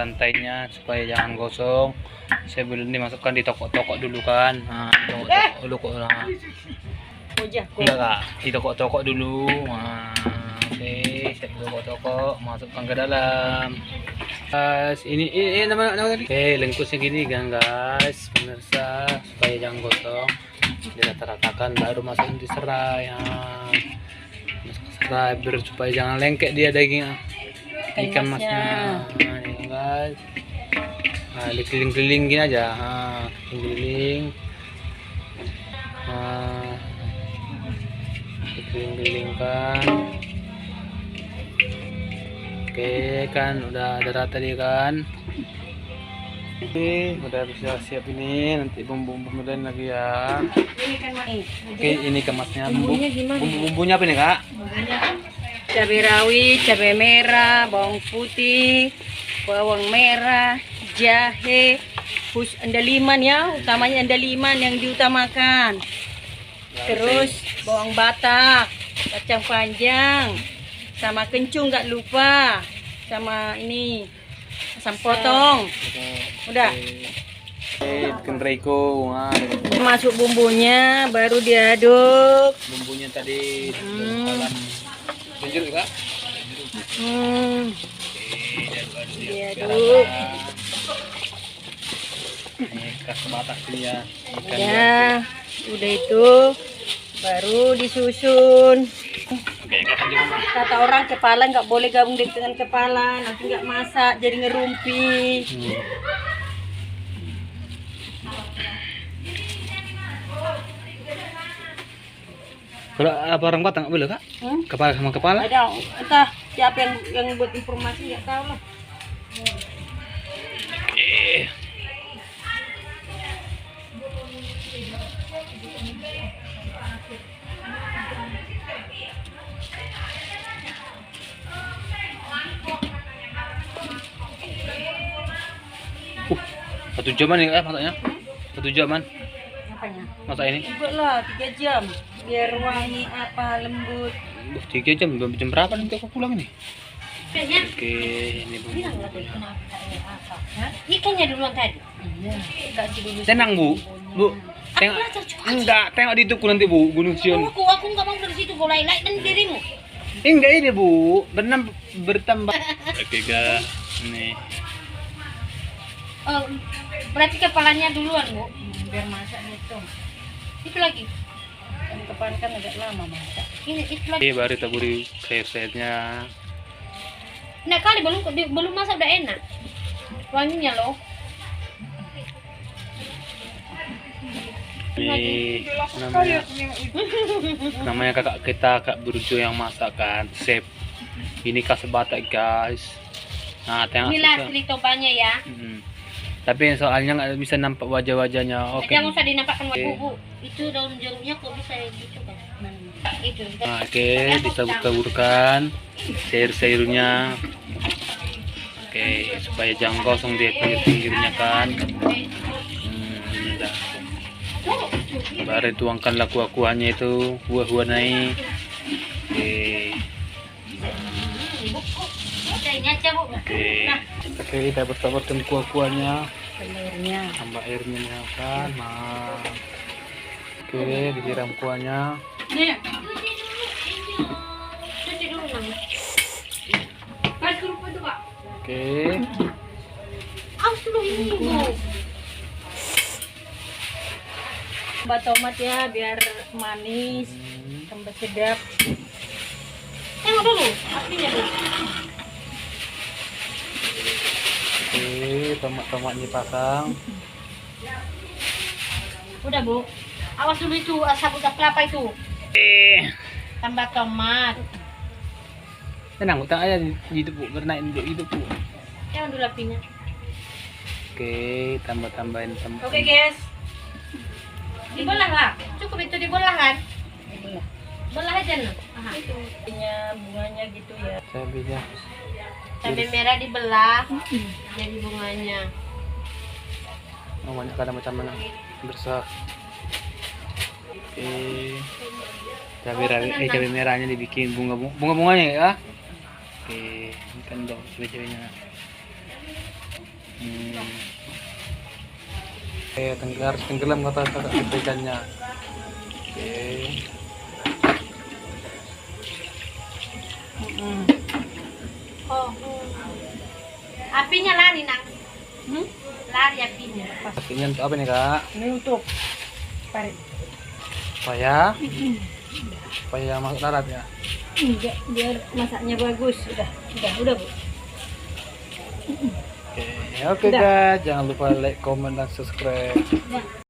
lantainya supaya jangan gosong. Sebelum dimasukkan di tokok-tokok dulu kan. Nah, tokok-tokok dulu kok. Nah. Enggak kak, di tokok-tokok dulu. Nah, oke, saya tokok-tokok masukkan ke dalam. Guys, ini nama tadi. Oke, lengkusnya gini kan guys, pemirsa, supaya jangan gosong. Dirata-ratakan baru masukin di serai. Nah, masuk ke serai supaya jangan lengket dia daging ikan masnya. Nah, ini guys. Nah, dikeliling-keliling gini aja. Nah, keliling. Nah, dikeliling-kelilingkan. Oke kan, udah ada rata dia kan. Oke, udah bisa siap ini. Nanti bumbu-bumbu lain lagi ya. Oke, ini kemasnya. Bumbu-bumbunya apa nih kak? Cabai rawit, cabai merah, bawang putih, bawang merah, jahe, andaliman ya, utamanya andaliman yang diutamakan. Terus bawang batak, kacang panjang, sama kencung nggak lupa, sama ini asam potong. Udah. Bikin reko. Nah, Masuk bumbunya, baru diaduk. bumbunya tadi dalam tunjuk kak. Diaduk. Ini khas Batak ini ya. Ikan Ya, udah itu baru disusun. Kata orang kepala nggak boleh gabung dengan kepala, nanti nggak masak jadi ngerumpi. Kalau apa orang Batak nggak boleh kak? Kepala sama kepala? Ada entah siapa yang buat informasi nggak tahu lah. Satu jaman nih kak masaknya? Satu jaman Apanya? masak ini? Juga lah 3 jam biar wangi apa lembut. 3 jam, jam berapa nanti aku pulang ini? Kayaknya Oke, ini bumbu. ikannya duluan tadi. Iya. Kasih dulu. Tenang bu, bu. Tengok, enggak, tengok di tuku nanti bu, Gunung Sion. Aku nggak mau dari situ boleh like dan dirimu. Enggak ini bu, bertambah. Oke guys, nih. Oh, berarti kepalanya duluan bu, biar masak itu. Itu lagi. Kan kepala kan agak lama masak. Ini itu lagi. Oke, baru taburi sayur-sayurnya. Nah kali belum masak udah enak. Wanginya loh. Ini namanya kakak kita, Kak Burjo yang masak kan, chef. Ini khas Batak guys. Nah, tengok. Inilah ceritobannya ya. Tapi soalnya nggak bisa nampak wajah-wajahnya. Oke. Jangan usah dinampakkan wajah bu. Itu daun jeruknya kok bisa gitu kan? Itu. Nah, oke, ditabur-taburkan sayur-sayurnya. Oke, supaya jangan kosong di pinggir-pinggirnya kan. Udah. Baru tuangkanlah kuah-kuahnya itu, buah-buah naik. Oke. Oke, tabur-taburkan kuah-kuahnya. Tambah airnya kan. Nah. Oke, disiram kuahnya. Nih. Cuci dulu nang. Kasih lupa tuh Pak. Oke. Awas dulu ini bu. Tambah tomat ya biar manis, tambah sedap. Tengok dulu, apinya bu. Oke, tomat-tomatnya pasang. Udah bu. Awas dulu itu asap udah kelapa itu. Tambah tomat. Tenang, utang aja di bu, bernaik di bu. Jangan dulu apinya. Oke, tambah-tambahin tambah. Oke guys. Dibelah lah. Cukup itu dibelah kan? Dibelah. Belah aja nah. Itu bunganya gitu ya. Cabenya. Cabai merah dibelah. Jadi bunganya. Oh, banyak kadang macam mana besar. Oke, cabai merahnya dibikin bunga-bunganya ya. Oke, ini kan dong cabai-cabainya. Oke, harus tenggelam kata ikannya. Oke. Oh. Apinya lari nak. Lari apinya. Apinya untuk apa nih kak? Ini untuk parit. Supaya masuk darat ya. Enggak, biar masaknya bagus. Udah, Bu. Oke, oke guys, jangan lupa like, comment, dan subscribe. Udah.